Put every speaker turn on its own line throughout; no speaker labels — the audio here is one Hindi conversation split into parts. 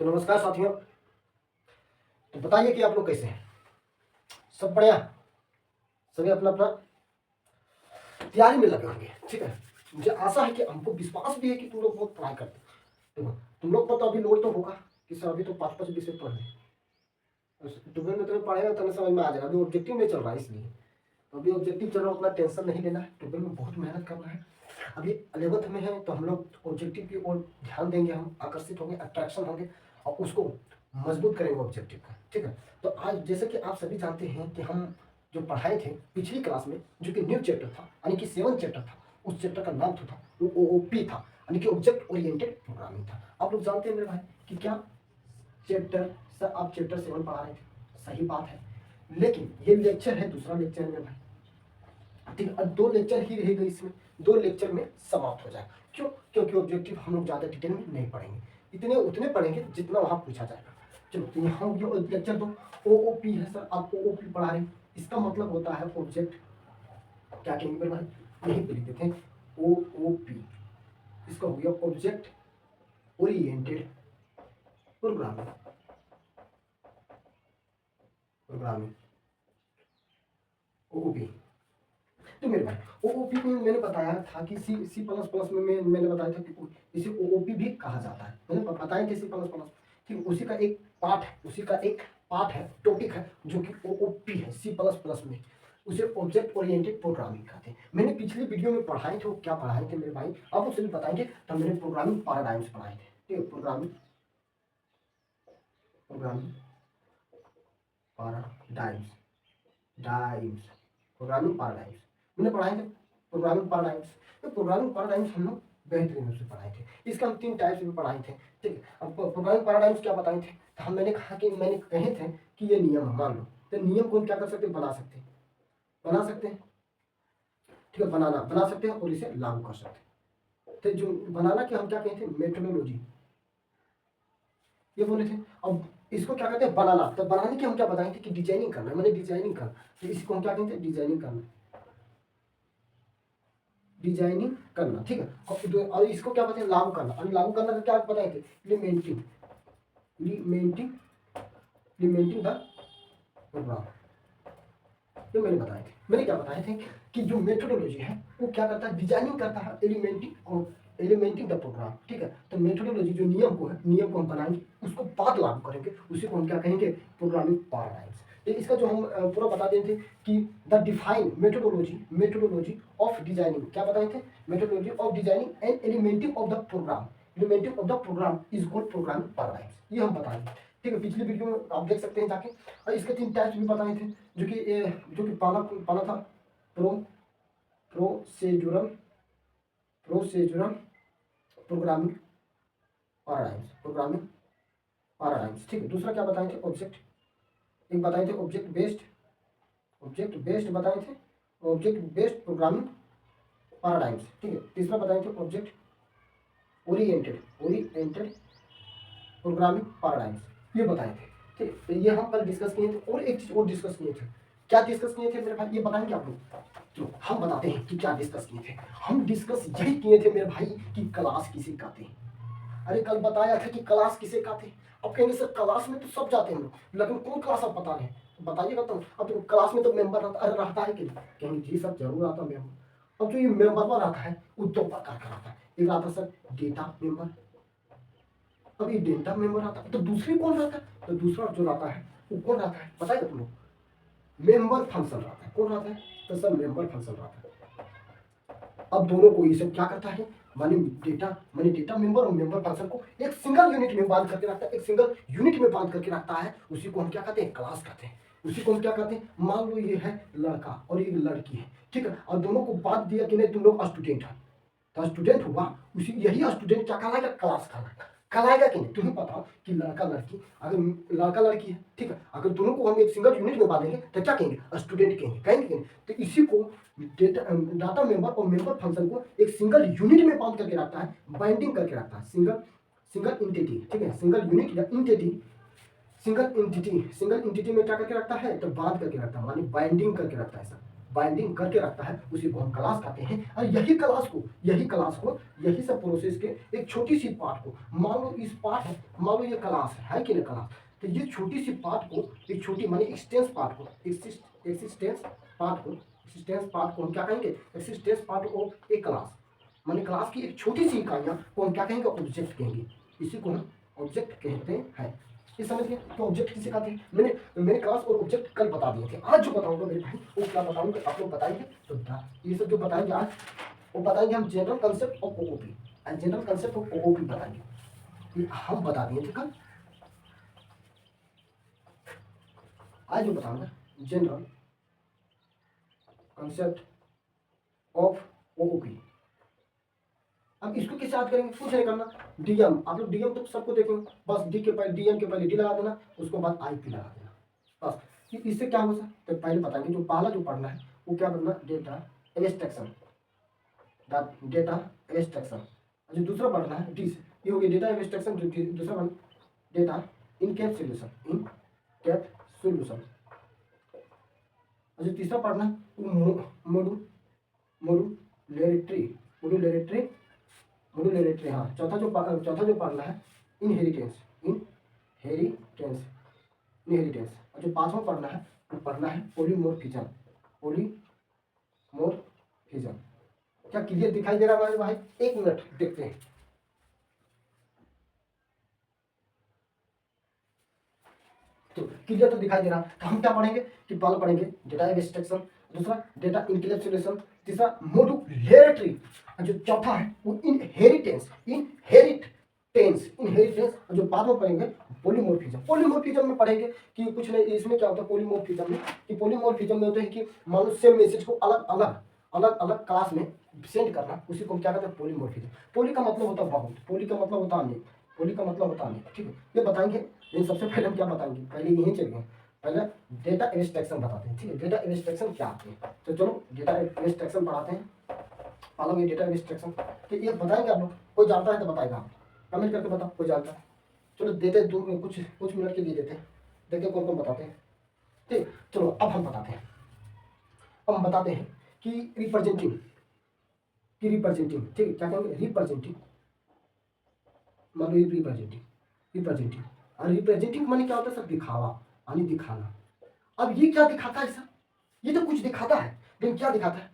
तो नमस्कार साथियों। तो बताइए कि आप लोग कैसे हैं? सब बढ़िया? सभी अपना अपना तैयारी में लगे होंगे, ठीक है। मुझे आशा है कि हमको विश्वास भी है कि तुम लोग बहुत पढ़ाई करते हो। देखो, तुम लोग पर तो अभी लोड तो होगा कि सर अभी तो 5-5 विषय पढ़ रहे हैं। तुम्हें में तुम्हें पढ़ेगा तुम्हें समझ में आ जाएगा। अभी ऑब्जेक्टिव नहीं चल रहा है, इसलिए तो अभी ऑब्जेक्टिव चल रहा है, उतना टेंशन नहीं लेना है। ट्वेल्थ में बहुत मेहनत करना है। अभी 11th में है तो हम लोग ऑब्जेक्टिव की ओर ध्यान देंगे, हम आकर्षित होंगे, अट्रैक्शन होंगे और उसको मजबूत करेंगे ऑब्जेक्टिव का, ठीक है। तो आज जैसे कि आप सभी जानते हैं कि हम जो पढ़ाए थे पिछली क्लास में, जो कि न्यू चैप्टर था यानी कि 7 चैप्टर था, उस चैप्टर का नाम था वो OOP था, यानी कि ऑब्जेक्ट ओरिएंटेड प्रोग्रामिंग था। आप लोग जानते हैं मेरे भाई कि क्या चैप्टर सर आप चैप्टर 7 पढ़ा रहे थे, सही बात है, लेकिन ये लेक्चर है, दूसरा लेक्चर है मेरे भाई, ठीक है। अब 2 लेक्चर ही रहेगा, इसमें 2 लेक्चर में समाप्त हो जाएगा। क्यों? क्योंकि ऑब्जेक्टिव हम लोग ज़्यादा डिटेल में नहीं पढ़ेंगे, इतने उतने पढ़ेंगे जितना वहाँ पूछा जाएगा। चलो, तो यहाँ हो गया लेक्चर 2। OOP है सर, आप OOP पढ़ा रहे हैं, इसका मतलब होता है ऑब्जेक्ट, क्या कहेंगे मेरे भाई, यहीं पे लिख देते हैं OOP। इसका हो गया object oriented programming, programming OOP। तो मेरे भाई OOP में मैंने बताया था कि सी प्लस प्लस में मैंने बताया था कि इसे OOP भी कहा जाता है, मैंने बताया कि सी प्लस प्लस, ठीक, उसी का एक पार्ट है, उसी का एक पार्ट है, टॉपिक है, जो कि OOP है सी प्लस प्लस में। उसे ऑब्जेक्ट ओरिएंटेड प्रोग्रामिंग कहते हैं। मैंने पिछली वीडियो में पढ़ाए थे, वो क्या पढ़ाए थे मेरे भाई आप उसे भी बताएंगे। तो मैंने प्रोग्रामिंग पैराडाइम्स पढ़ाए थे, ठीक है, प्रोग्रामिंग प्रोग्रामिंग पैराडाइम्स, डाइम्स, प्रोग्रामिंग पैराडाइम्स मैंने पढ़ाए थे। प्रोग्रामिंग पैराडाइम्स, तो प्रोग्रामिंग पैराडाइम्स हम लोग बेहतरीन रूप से पढ़ाए थे। इसका हम 3 टाइप्स में पढ़ाए थे, ठीक है। अब प्रोग्रामिंग पैराडाइम्स क्या बताए थे, तो हम मैंने कहा कि मैंने कहे थे कि ये नियम है, मान लो, तो नियम को हम क्या कर सकते हैं, बना सकते हैं, बना सकते हैं, ठीक है, बना सकते हैं और इसे लागू कर सकते हैं। तो जो बनाना के हम क्या कहते हैं, मेथोडोलॉजी, ये बोले थे। अब इसको क्या कहते हैं, बनाना। तो बनाने की हम क्या बताए थे कि डिजाइनिंग करना है, मैंने डिजाइनिंग करना, तो इसको हम क्या कहते हैं, डिजाइनिंग करना, डिजाइनिंग करना, ठीक है। और इसको क्या बताए, लागू करना, और लागू करना का क्या बताए थे, implementing, implementing, implementing the program, ये मैंने बताए थे। मैंने क्या बताए थे कि जो मेथोडोलॉजी है वो क्या करता है, डिजाइनिंग करता है, एलिमेंटिंग और एलिमेंटिंग द प्रोग्राम, ठीक है। तो मेथोडोलॉजी जो नियम को है, नियम को हम बनाएंगे, उसको बाद लागू करेंगे, उसी को हम क्या कहेंगे, प्रोग्रामिंग पैराडाइम्स। तो इसका जो हम पूरा बता देते थे कि the define methodology, methodology of designing, क्या बताए थे, methodology of designing and implementing of the program, implementing of the program is called programming paradigms, ये हम बताएंगे, ठीक है। पिछली वीडियो में आप देख सकते हैं जाके। और इसके 3 टाइप्स भी बताए थे, जो कि पहला पहला था प्रो procedural procedural programming paradigms, programming paradigms, ठीक है। दूसरा क्या बताए थे, ऑब्जेक्ट, एक बताए थे ऑब्जेक्ट बेस्ड, ऑब्जेक्ट बेस्ड बताए थे, ऑब्जेक्ट बेस्ड प्रोग्रामिंग पैराडाइम्स, ठीक है। तीसरा बताए थे object oriented, oriented programming paradigms, ये बताए थे, ठीक है। तो ये हम कल डिस्कस किए थे। और एक चीज और डिस्कस किए थे, क्या डिस्कस किए थे मेरे भाई, ये बताएंगे आप लोग। तो हम बताते हैं कि क्या डिस्कस किए थे। हम डिस्कस यही किए थे मेरे भाई कि क्लास किसे कहते हैं। अरे कल बताया था कि क्लास किसे कहते हैं। अब कहेंगे सर क्लास में तो सब जाते हैं लोग, लेकिन कौन क्लास आप बता रहे हैं, तो बताइएगा। तो अब तो क्लास में तो मेंबर रहता है कि नहीं, कहेंगे जी सर जरूर आता मेंबर। अब जो ये मेंबर रहता है वो 2 प्रकार का रहता है, एक आता है सर डेटा मेंबर, अब ये डेटा मेंबर आता है, तो दूसरी कौन रहता है, तो दूसरा जो रहता है वो कौन रहता है बताएगा तुम लोग, मेंबर फंक्शन रहता है। कौन रहता है, तो सर मेंबर फंक्शन रहता है। अब दोनों को ये सब क्या करता है, माने डेटा मेंबर और मेंबर फंक्शन को एक सिंगल यूनिट में बांध करके रखता है, एक सिंगल यूनिट में बांध करके रखता है, उसी को हम क्या कहते हैं, क्लास कहते हैं। उसी को हम क्या कहते हैं, मान लो ये है लड़का और ये लड़की है, ठीक है, और दोनों को बांध दिया कि नहीं तुम लोग स्टूडेंट है, तो स्टूडेंट हुआ, उसी यही स्टूडेंट क्या कहलाएगा, क्लास कहलाएगा। कहलाएगा कि नहीं, तुम्हें बताओ कि लड़का लड़की, अगर लड़का लड़की है, ठीक है, अगर दोनों को हम एक सिंगल यूनिट में बांधेंगे तो क्या कहेंगे, स्टूडेंट कहेंगे, कहेंगे कि नहीं। तो इसी को डाटा मेंबर और मेंबर फंक्शन को एक सिंगल यूनिट में बांध करके रखता है, बाइंडिंग करके रखता है, सिंगल सिंगल इंटिटी, ठीक है, सिंगल यूनिट या इंटिटी, सिंगल इंटिटी में क्या करके रखता है, तो बांध करके रखता है, मानी बाइंडिंग करके रखता है सर, बाइंडिंग करके रखता है उसी को हम क्लास कहते हैं। और यही सब प्रोसेस के एक छोटी सी पार्ट को, मान लो इस पार्ट, मान लो ये क्लास है कि नहीं क्लास, तो ये छोटी सी पार्ट को, एक छोटी माने एक्सटेंस पार्ट को, एक्सिस्टेंस पार्ट को हम क्या कहेंगे, existence part of A class, माने क्लास की एक छोटी सी इकाइयां को हम क्या कहेंगे, ऑब्जेक्ट कहेंगे। इसी को हम ऑब्जेक्ट कहते हैं। ये समझ गए तो ऑब्जेक्ट किसे कहते हैं। मैंने क्लास और ऑब्जेक्ट कल बता दिए थे। आज जो बताऊंगा मेरे भाई वो क्या बताऊंगा, आप लोग बताएंगे। तो ये सब जो बताएंगे आज वो बताएंगे हम general concept of OOP, general concept of OOP बताएंगे। ये हम बता दिए थे कल। आज जो बताऊंगा जनरल कंसेप्ट ऑफ ओओपी। अब इसको किसे याद करेंगे, कुछ नहीं करना, डीएम, आप लोग डीएम तो सबको देखेंगे, बस डी के पहले, डीएम के पहले डी लगा देना, उसके बाद आईपी लगा देना, बस। इससे क्या होगा सर, तो पहले बताएंगे जो पहला जो पढ़ना है वो क्या करना, डेटा एब्स्ट्रैक्शन, डेटा एब्स्ट्रैक्शन। जो दूसरा पढ़ना है डी से, ये हो गया डेटा एब्स्ट्रैक्शन। जो दूसरा पढ़ना डेटा इनकैप्सुलेशन, और जो तीसरा पढ़ना है मॉड्यूलरिटी, हाँ। चौथा जो पढ़ना है इनहेरिटेंस, और जो पांचवा पढ़ना है वो पढ़ना है पॉलीमॉर्फिज्म। क्या क्लियर दिखाई दे रहा है हमारे भाई? एक मिनट देखते हैं। तो क्लियर तो दिखाई दे रहा। तो हम क्या पढ़ेंगे कि पहले पढ़ेंगे डेटा एब्स्ट्रैक्शन, दूसरा डेटा इनकैप्सुलेशन, तीसरा मॉड्यूलरिटी, और जो चौथा है वो इनहेरिटेंस, और जो बाद में पढ़ेंगे पॉलीमॉर्फिज्म में पढ़ेंगे कि कुछ नहीं, इसमें क्या होता है पॉलीमॉर्फिज्म में, कि पॉलीमॉर्फिज्म में होता है कि मान लो सेम मैसेज को अलग क्लास में सेंड करना, उसी को क्या कहते हैं पॉलीमॉर्फिज्म। पॉली का मतलब होता है बहुत, पॉली का मतलब होता नहीं, ठीक है, ये बताएंगे। लेकिन सबसे पहले हम क्या बताएंगे, पहले यहीं चलिए, पहले डेटा एब्स्ट्रैक्शन बताते हैं, ठीक है। डेटा एब्स्ट्रैक्शन क्या आते हैं, तो चलो डेटा एब्स्ट्रैक्शन पढ़ाते हैं। पालो ये डेटा एब्स्ट्रैक्शन, तो ये बताएंगे आप लोग, कोई जानता है तो बताएगा, आप कमेंट करके बताओ कोई जानता है। चलो देते कुछ मिनट के लिए देते हैं, देखते कौन कौन बताते हैं, ठीक। चलो अब हम बताते हैं कि रिप्रेजेंटिंग, ठीक है, क्या कहेंगे रिप्रेजेंटिंग, मान लो रिप्रेजेंटिंग, और रिप्रेजेंटिंग माने क्या होता है सर, दिखावा, यानी दिखाना। अब ये क्या दिखाता है सर, ये तो कुछ दिखाता है, लेकिन क्या दिखाता है,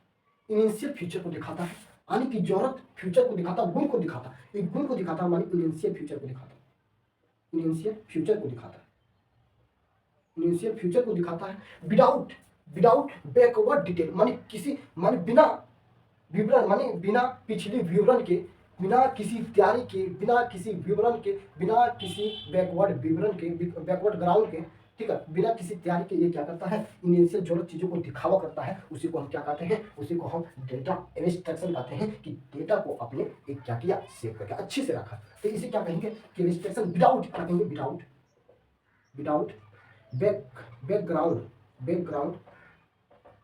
इनिशियल फ्यूचर को दिखाता है, यानी कि जरूरत फ्यूचर को दिखाता है, गुण को दिखाता है, एक गुण को दिखाता है, मानी इनिशियल फ्यूचर को दिखाता है, इनिशियल फ्यूचर को दिखाता है विदाउट बैकवर्ड डिटेल, मानी बिना विवरण, मानी बिना पिछले विवरण के, बिना किसी तैयारी के, बिना किसी विवरण के, बिना किसी बैकवर्ड ग्राउंड के, ठीक है, बिना किसी तैयारी के ये क्या करता है, इनिशियल जरूरत चीजों को दिखावा करता है, उसी को हम क्या कहते हैं, उसी को हम डेटा एब्स्ट्रैक्शन कहते हैं, कि डेटा को अपने एक क्या किया, सेव करके अच्छे से रखा। तो इसे क्या कहेंगे कि एब्स्ट्रैक्शन विदाउट, क्या कहेंगे विदाउट बैकग्राउंड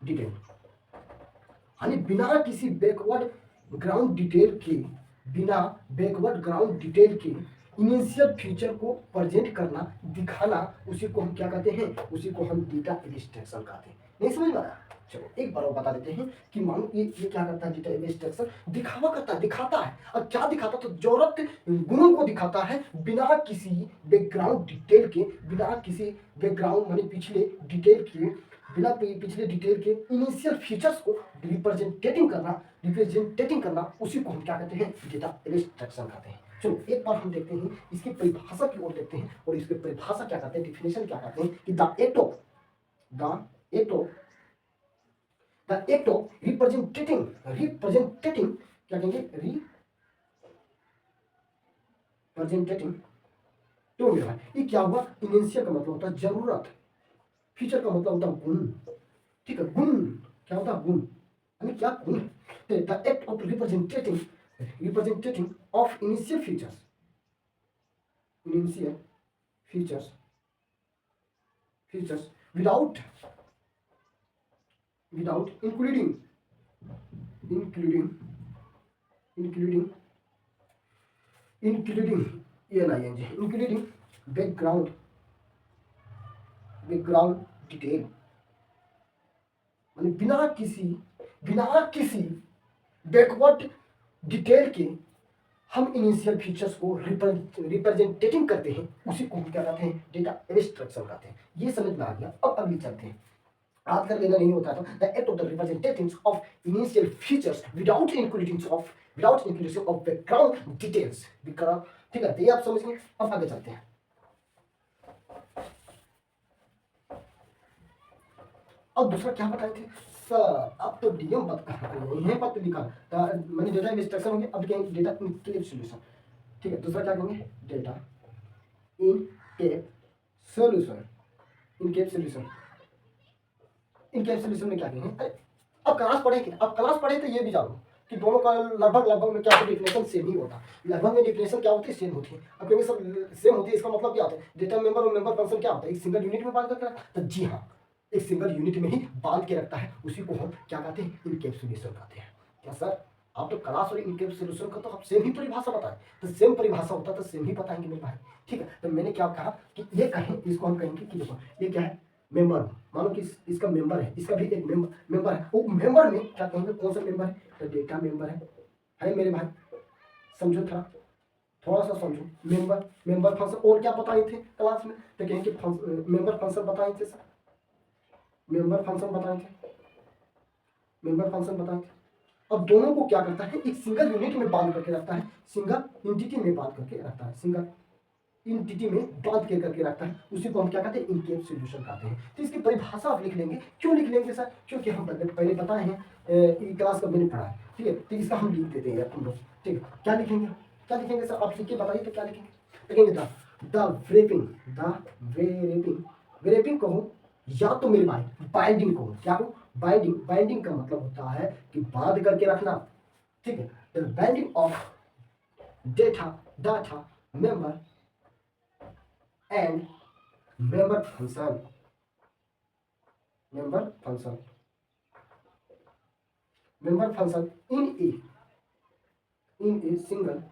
डिटेल, यानी बिना किसी बैकवर्ड ग्राउंड डिटेल के इनिशियल फ्यूचर को प्रेजेंट करना, दिखाना, उसी को हम क्या कहते हैं, उसी को हम डेटा एब्स्ट्रैक्शन कहते हैं। नहीं समझ में आया? चलो एक बार और बता देते हैं कि मानो ये क्या करता है, डेटा एब्स्ट्रैक्शन दिखावा करता है, दिखाता है, और क्या दिखाता, तो जरूरत गुणों को दिखाता है, बिना किसी बैकग्राउंड डिटेल के, बिना किसी बैकग्राउंड माने पिछले डिटेल के, बिना पिछले डिटेल के इनिशियल फीचर्स को रिप्रेजेंटेटिंग करना, उसी को हम क्या कहते हैं, डेटा एब्स्ट्रैक्शन कहते हैं। चलो एक बार हम देखते हैं इसकी परिभाषा की ओर देखते हैं, और इसकी परिभाषा क्या कहते हैं, डिफिनेशन क्या कहते हैं, कि द एक्ट ऑफ रिप्रेजेंटेटिंग, क्या कहेंगे, रिप्रेजेंटेटिंग, तो ये क्या हुआ, इनिशियल का मतलब होता है जरूरत, फीचर का मतलब होता है गुण, ठीक है, गुण क्या होता है, गुण, यानी क्या गुण है। The act of representing of initial features without including background detail, माने बिना किसी बैकवर्ड डिटेल के हम इनिशियल फीचर्स को रिप्रेजेंटेटिंग करते हैं, उसी को हम क्या कहते हैं, डेटा एब्स्ट्रैक्शन कहते हैं। ये समझ में आ गया। अब अगली चलते हैं। याद कर लेना नहीं होता तो the act of the representing of initial features without including of background details. ठीक है, तो ये आप समझ गए। अब आगे चलते हैं। अब दूसरा क्या बताए थे सर, अब तो डीएम यहीं पर तो लिखा मैंने डेटा इंस्ट्रक्शन होंगे। अब कहेंगे डेटा इनकेप सॉल्यूशन। ठीक है, दूसरा क्या कहेंगे, डेटा इनकेप सॉल्यूशन। इनकेप सॉल्यूशन इनकेप सॉल्यूशन में क्या कहेंगे, अरे अब क्लास पढ़े तो ये भी जानो कि दोनों का लगभग में क्या डिफिनेशन सेम ही होता है। लगभग में डिफिनेशन क्या होती है, सेम होती है। अब क्योंकि सब सेम होती है, इसका मतलब क्या होता है, डेटा मेंबर और मेंबर फंक्शन क्या होता है, एक सिंगल यूनिट में बांध करके रखता है। तो जी हाँ, एक सिंगल यूनिट में ही बांध के रखता है, उसी को हम क्या कहते हैं, इनकैप्सुलेशन कहते हैं। क्या सर, आप तो क्लास और इनकैप्सुलेशन का तो आप सेम ही परिभाषा बताएं, तो सेम परिभाषा होता तो सेम ही बताएंगे मेरे भाई। ठीक है, तो मैंने क्या कहा कि ये कहें, इसको हम कहेंगे कि देखो ये क्या है, मेंबर। मानो कि इसका मेंबर है, इसका भी एक मेंबर है। वो मेंबर में क्या कहेंगे, कौन सा मेंबर है, तो डेटा मेंबर है मेरे भाई। समझो थोड़ा सा समझो। मेंबर फंक्शन और क्या बताए थे क्लास में, तो कहेंगे मेंबर फंक्शन बताए थे सर, मेंबर फंक्शन बताए थे, मेंबर फंक्शन बताए थे। अब दोनों को क्या करता है, एक सिंगल यूनिट में बांध करके रखता है, सिंगल एंटिटी में बांध करके रखता है, सिंगल एंटिटी में बांध के करके रखता है, उसी को हम क्या कहते हैं, इनकैप्सुलेशन कहते हैं। तो इसकी परिभाषा आप लिख लेंगे। क्यों लिख लेंगे सर, क्योंकि हम पहले बताए हैं, क्लास का मैंने पढ़ा है। ठीक है, तो इसका हम लिख देते हैं तुम लोग। ठीक है, क्या लिखेंगे सर, आप लिख के बताइए तो क्या लिखेंगे। लिखेंगे द कहो, या तो मेरे भाई बाइंडिंग कहो। क्या हो, बाइंडिंग का मतलब होता है कि बांध करके रखना। ठीक है, the binding of data member and member function in a single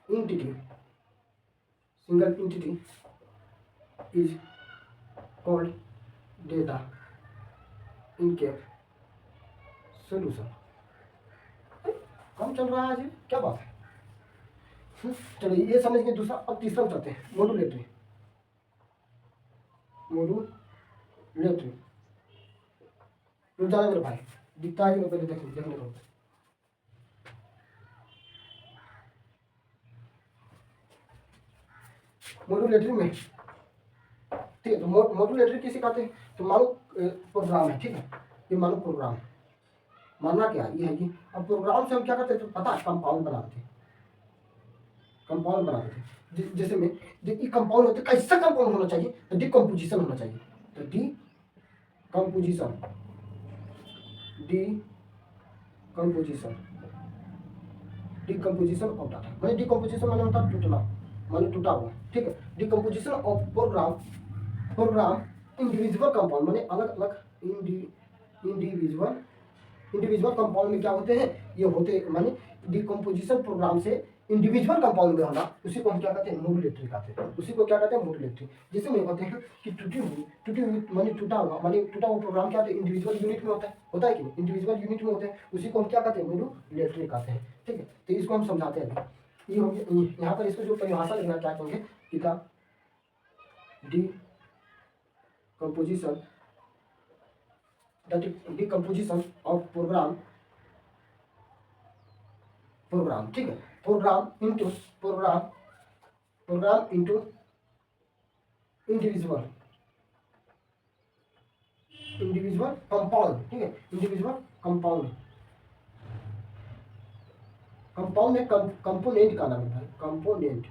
entity is called data encap solution। कम चल रहा है आज, क्या बात है। चलिए ये समझ गए। दूसरा, अब तीसरा चलते हैं, मॉड्यूलेटरी। रुक जाना मेरे भाई, दिखता है कि मैं पहले देखने को। मॉड्यूलेटरी में, ठीक है, तो मॉड्यूलेटरी किसे कहते हैं, तो मानो प्रोग्राम है। ठीक है, ये मानो प्रोग्राम, मानना क्या ये है कि अब प्रोग्राम से हम क्या करते थे, तो पता है, कंपाउंड बनाते थे। जैसे में ये कंपाउंड होते, कैसा कंपाउंड होना चाहिए, तो डिकम्पोजिशन होना चाहिए। तो डिकम्पोजिशन ऑफ डाटा, मैंने डिकम्पोजिशन मैंने होता टूटना, माने टूटा हुआ। ठीक है, decomposition of program individual compound, माने अलग अलग इंडिविजुअल कंपाउंड में क्या होते हैं, ये होते माने डिकम्पोजिशन प्रोग्राम से इंडिविजुअल कंपाउंड में होना, उसी को हम क्या कहते हैं, मॉड्यूलेटरी कहते हैं। उसी को क्या कहते हैं, मॉड्यूलेटरी। जैसे में कहते हैं कि टूटी हुई माने टूटा हुआ प्रोग्राम क्या होता है, इंडिविजुअल यूनिट में होता है कि नहीं, इंडिविजुअल यूनिट में होता है, उसी को हम क्या कहते हैं, मॉड्यूलेटरी कहते हैं। ठीक है, तो इसको हम समझाते हैं अभी। ये हो यहाँ पर इसको जो परिभाषा लिखना क्या कहेंगे कि डिकम्पोजिशन ऑफ प्रोग्राम। ठीक है, प्रोग्राम इंटू इंडिविजुअल कंपाउंड। ठीक है, इंडिविजुअल कंपाउंड में कंपोनेंट का नाम है भाई, कंपोनेंट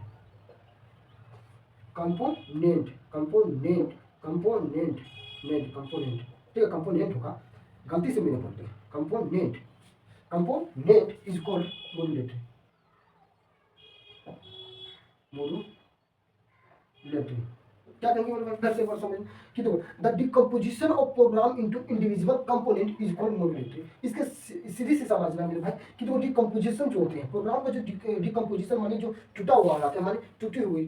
ठीक है, कंपोनेंट होगा, गलती से मैंने बोल दिया कंपोनेंट इज कॉल्ड मॉड्यूलेटरी। क्या कहेंगे मेरे पास, फिर से एक बार समझ कि देखो the decomposition of programme into individual component is called modulatory. इसके सीधी सी समझना मेरे भाई कि देखो डिकम्पोजिशन जो होते हैं प्रोग्राम का, जो डिकम्पोजिशन माने जो टूटा हुआ हो जाता है, माने टूटी हुई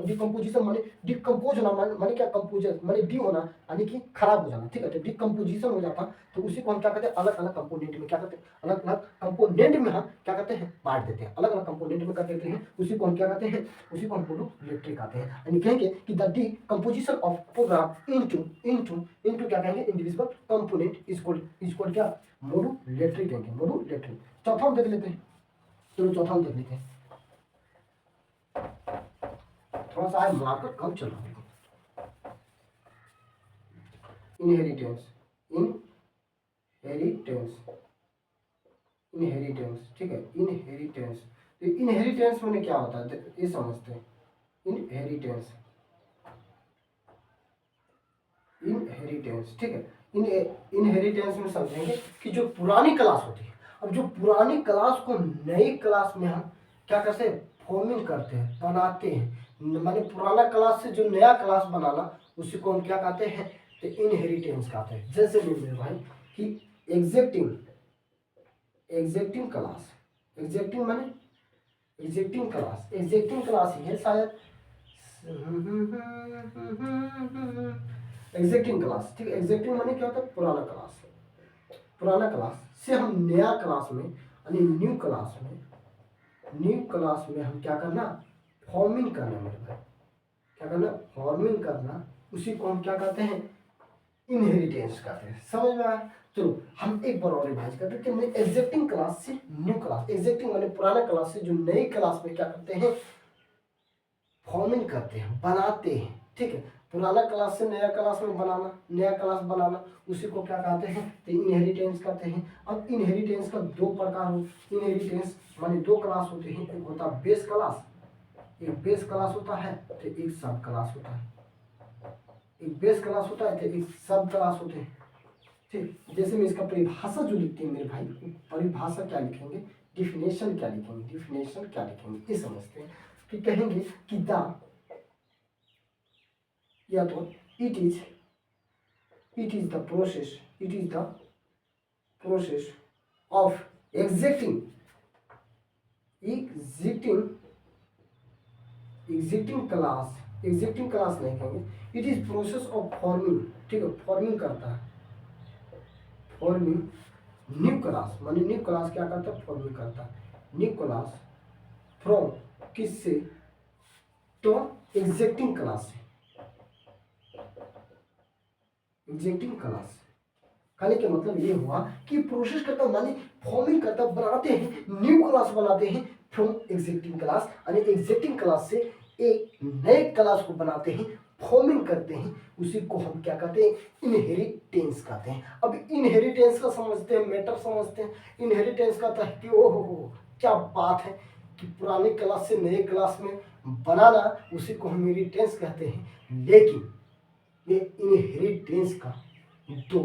डिकम्पोजिशन माने डिकम्पोज होना, माने क्या कंपोजर माने डी होना, यानी कि खराब हो जाना, ठीक है। तो डिकम्पोजिशन हो जाता तो उसी को हम क्या कहते हैं, अलग अलग कंपोनेंट में क्या कहते हैं, अलग अलग कंपोनेंट में हम क्या कहते हैं, बांट देते हैं, अलग अलग कंपोनेंट में कर देते हैं, उसी को हम क्या कहते हैं, उसी को हम मॉड्यूलेटरी कहते हैं। यानी कहेंगे कि the decomposition of programme into into into क्या कहेंगे, इंडिविजुअल कंपोनेंट इज कॉल्ड क्या, मॉड्यूलेटरी कहेंगे, मॉड्यूलेटरी। चौथा हम देख लेते हैं, चलो चौथा हम देख लेते हैं। थोड़ा सा मार्कर कम चल रहा है। इनहेरिटेंस, इनहेरिटेंस, इनहेरिटेंस, ठीक है। इनहेरिटेंस, इनहेरिटेंस में क्या होता है ये समझते हैं। इनहेरिटेंस, इनहेरिटेंस, ठीक है। इनहेरिटेंस में समझेंगे कि जो पुरानी क्लास होती है, अब जो पुरानी क्लास को नई क्लास में हम क्या करते हैं, फॉर्मिंग करते हैं, बनाते हैं, माने पुराना क्लास से जो नया क्लास बनाना, उसी को हम क्या कहते हैं, तो इनहेरिटेंस कहते हैं। जैसे मेरे भाई कि एग्जैक्टिंग, एग्जैक्टिंग क्लास, एग्जैक्टिंग माने एग्जैक्टिंग क्लास, एग्जैक्टिंग क्लास ही है शायद, एग्जैक्टिंग क्लास, ठीक है। एग्जैक्टिंग माने क्या होता है, पुराना क्लास, पुराना क्लास से हम नया क्लास में यानी न्यू क्लास में, न्यू क्लास में हम क्या करना, फॉर्मिंग करना मेरे भाई, क्या करना, फॉर्मिंग करना, उसी को हम क्या कहते हैं, इनहेरिटेंस कहते हैं। समझ में आया। चलो हम एक बार और रिवाइज करते हैं कि एग्जैक्टिंग क्लास से न्यू क्लास, एग्जैक्टिंग माने पुराना क्लास से जो नई क्लास में क्या करते हैं, फॉर्मिंग करते हैं, बनाते हैं, ठीक है। पुराना क्लास से नया क्लास में बनाना, नया क्लास बनाना, उसी को क्या कहते हैं, तो इनहेरिटेंस कहते हैं। अब इनहेरिटेंस का दो प्रकार हो, इनहेरिटेंस माने दो क्लास होते हैं, एक होता है बेस क्लास, एक बेस क्लास होता है, तो एक सब क्लास होता है, एक बेस क्लास होता है, तो एक सब क्लास होते हैं, ठीक। जैसे मैं इसका परिभाषा जो लिखते हैं मेरे भाई, परिभाषा क्या लिखेंगे, डिफिनेशन क्या लिखेंगे, डिफिनेशन क्या लिखेंगे, ये समझते हैं कि कहेंगे कि द, या तो it is the process, it is the process of exiting, exiting class, exiting class नहीं कहेंगे, it is process of forming, ठीक है, फॉर्मिंग करता है, फॉर्मिंग न्यू क्लास, माने न्यू क्लास क्या करता है, फॉर्मिंग करता है न्यू क्लास फ्रॉम, किससे, तो एग्जिटिंग क्लास से, एग्जिटिंग क्लास कहने का मतलब ये हुआ कि प्रोसेस करता माने फॉर्मिंग करता, बनाते हैं, न्यू क्लास बनाते हैं फ्रॉम एग्जिटिंग क्लास, यानी एग्जिटिंग क्लास से एक नए क्लास को बनाते हैं, फॉर्मिंग करते हैं, उसी को हम क्या कहते हैं, इनहेरिटेंस कहते हैं। अब इनहेरिटेंस का समझते हैं, मैटर समझते हैं। इनहेरिटेंस कहता है कि ओहो क्या बात है कि पुराने क्लास से नए क्लास में बनाना, उसी को हम इनहेरिटेंस कहते हैं। लेकिन ये इनहेरिटेंस का दो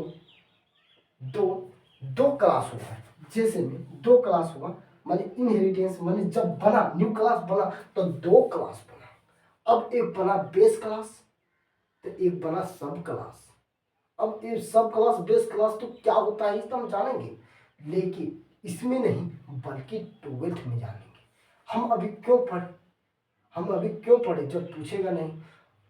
दो दो क्लास होता है। जैसे में दो क्लास हुआ, माने इनहेरिटेंस माने जब बना न्यू क्लास बना तो दो क्लास बना। अब एक बना बेस क्लास, तो एक बना सब क्लास। अब ये सब क्लास बेस क्लास तो क्या होता है इसको हम जानेंगे, लेकिन इसमें नहीं बल्कि 12th में जानेंगे। हम अभी क्यों पढ़े, हम अभी क्यों पढ़े, जब पूछेगा नहीं,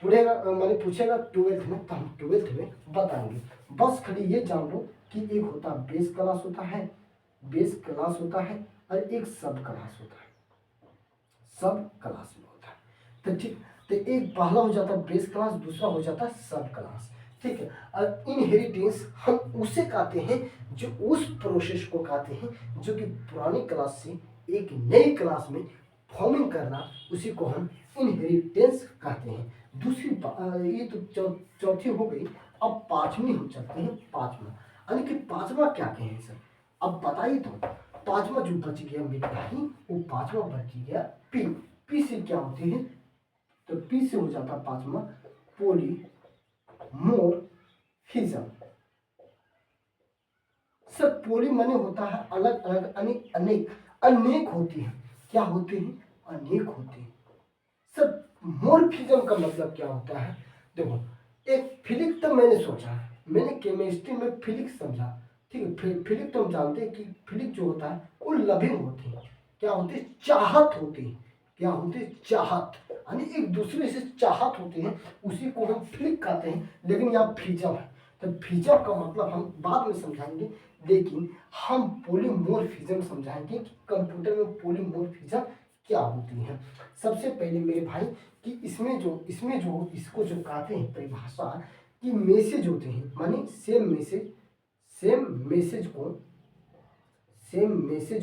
पढ़ेगा मैंने पूछेगा 12th में, तो हम 12th में बताएंगे। बस खाली ये जान लो कि एक होता है बेस क्लास होता है, बेस क्लास होता है, और एक सब क्लास होता है, सब क्लास में होता है। तो ठीक, तो एक पहला हो जाता है बेस क्लास, दूसरा हो जाता है सब क्लास, ठीक है। और इनहेरिटेंस हम उसे कहते हैं जो उस प्रोसेस को कहते हैं जो कि पुरानी क्लास से एक नई क्लास में फॉर्मिंग करना, उसी को हम इनहेरिटेंस कहते हैं। दूसरी ये तो चौथी हो गई। अब पांचवी हम चलते हैं, पांचवा, यानी कि पांचवा क्या कहें सर, अब बताइए तो। पांचवा जो बच गया मेरे भाई, वो पांचवा बच गया पी। पी से क्या होती है, तो पी से हो जाता पांचवा पॉलीमोर्फिज्म। सर पोली माने होता है अलग अलग, यानी अनेक, अनेक होती है, क्या होती है, अनेक होती है। सर मोर्फिज्म का मतलब क्या होता है, देखो, एक फिजिक्स तो मैंने सोचा, मैंने केमिस्ट्री में फिजिक्स समझा, ठीक है। फिजिक्स तो हम जानते हैं कि फिजिक्स जो होता है वो लविंग होती है, क्या होती है, चाहत होती है, क्या होती है, चाहत, यानी एक दूसरे से चाहत होती है, उसी को हम फिजिक्स कहते हैं। लेकिन यहाँ फिजम है, तो फिजम का मतलब हम बाद में समझाएंगे, लेकिन हम पॉलीमॉर्फिज्म समझाएंगे कि कंप्यूटर में पॉलीमॉर्फिज्म क्या होती है। सबसे पहले मेरे भाई कि इसमें जो इसको जो कहते हैं परिभाषा कि मैसेज होते हैं, माने सेम मैसेज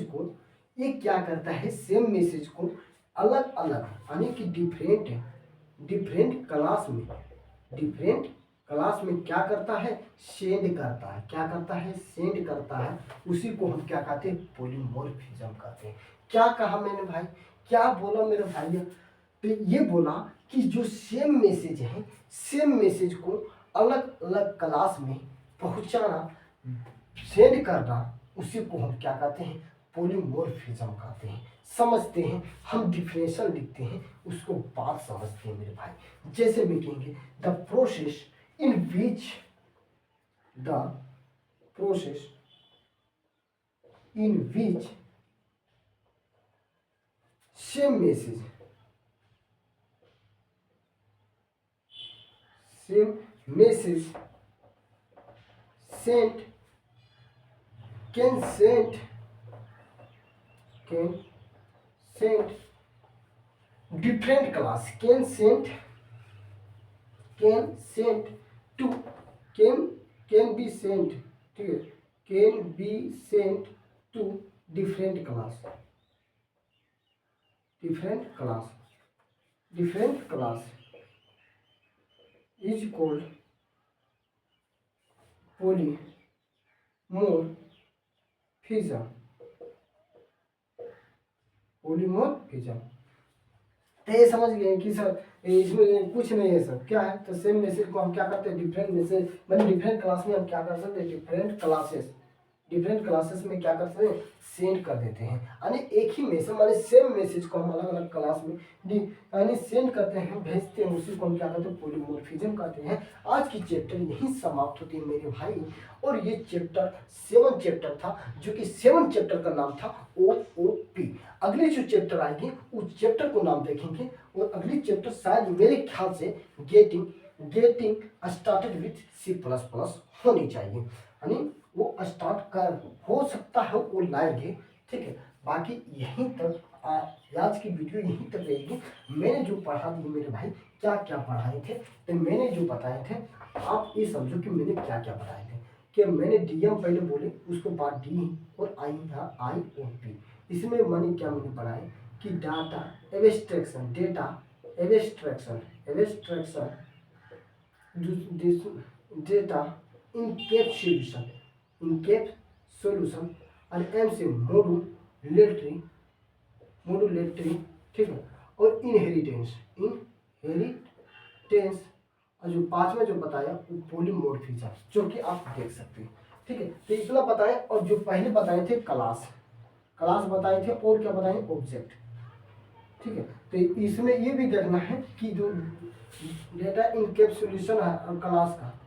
को ये क्या करता है, सेम मैसेज को अलग अलग यानी कि डिफरेंट क्लास में क्या करता है, सेंड करता है, क्या करता है, सेंड करता है। उसी को हम क्या कहते हैं, पॉलीमॉर्फिज्म कहते हैं। क्या कहा मैंने भाई, क्या बोला मेरे भाई, तो ये बोला कि जो सेम मैसेज है, सेम मैसेज को अलग अलग क्लास में पहुंचाना, सेंड करना, उसी को हम क्या कहते हैं, पॉलीमॉर्फिज्म कहते हैं। समझते हैं, हम डिफरेंशियल लिखते हैं, उसको बात समझते हैं मेरे भाई। जैसे भी कहेंगे the process in which same message sent can send different class, can send to can be sent, ठीक है, can be sent to different class is called polymorphism। तो ये समझ गए कि सर इसमें कुछ नहीं है सर, क्या है, तो सेम मैसेज को हम क्या करते हैं, डिफरेंट मैसेज मैंने डिफरेंट क्लास में हम क्या कर सकते हैं, डिफरेंट क्लासेस में क्या कर सकते हैं, सेंड कर देते हैं। यानी एक ही मैसेज माने सेम मैसेज को हम अलग अलग क्लास में यानी सेंड करते हैं, भेजते हैं, उसी को हम क्या कहते हैं, पॉलीमॉर्फिज्म कहते हैं। आज की चैप्टर यहीं समाप्त होती है मेरे भाई। और ये चैप्टर 7 चैप्टर था, जो कि 7 चैप्टर का नाम था OOP। अगले जो चैप्टर आएंगे उस चैप्टर को नाम देखेंगे, और अगली चैप्टर शायद मेरे ख्याल से गेटिंग स्टार्टेड विथ C++ होनी चाहिए, यानी वो स्टार्ट कर हो सकता है वो लाएंगे, ठीक है। बाकी यहीं तक आज की वीडियो यहीं तक रहेगी। मैंने जो पढ़ा दिया मेरे भाई, क्या क्या पढ़ाए थे, तो मैंने जो बताए थे आप ये समझो कि मैंने क्या क्या बताए थे, कि मैंने डीएम पहले बोले, उसको बाद डी और IOP। इसमें मैंने क्या मैंने पढ़ाए कि डाटा एब्स्ट्रैक्शन, डेटा इनकैप्सुलेशन और एम से मॉड्यूलेटरी, ठीक है, और इनहेरिटेंस और जो पांचवा जो बताया वो पॉलीमॉर्फिज्म, जो कि आप देख सकते हैं, ठीक है। तो इतना बताया, और जो पहले बताए थे क्लास बताए थे, और क्या बताए, ऑब्जेक्ट, ठीक है। तो इसमें ये भी देखना है कि जो डेटा इनकैप्सुलेशन है और क्लास का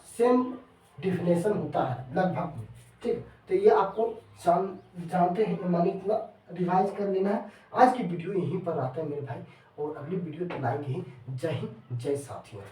सेम डिफिनेशन होता है लगभग में, ठीक। तो ये आपको जानते हैं, मानी पूरा रिवाइज कर लेना है। आज की वीडियो यहीं पर आता है मेरे भाई, और अगली वीडियो तो लाएंगे ही। जय हिंद, जय साथियों।